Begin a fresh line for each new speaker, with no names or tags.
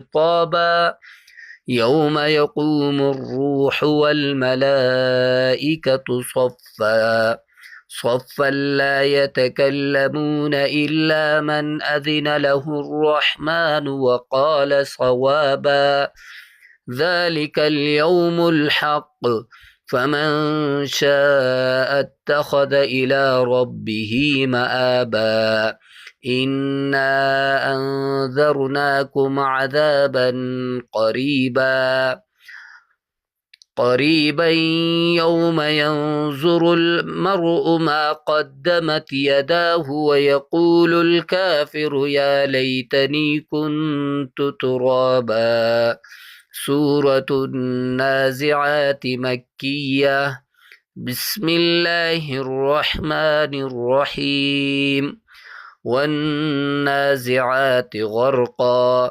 خطابا يوم يقوم الروح والملائكة صفا لا يتكلمون إلا من أذن له الرحمن وقال صوابا ذلك اليوم الحق فمن شاء اتخذ إلى ربه مآبا إنا أنذرناكم عذابا قريبا يوم ينظر المرء ما قدمت يداه ويقول الكافر يا ليتني كنت ترابا سورة النازعات مكية. بسم الله الرحمن الرحيم والنازعات غرقا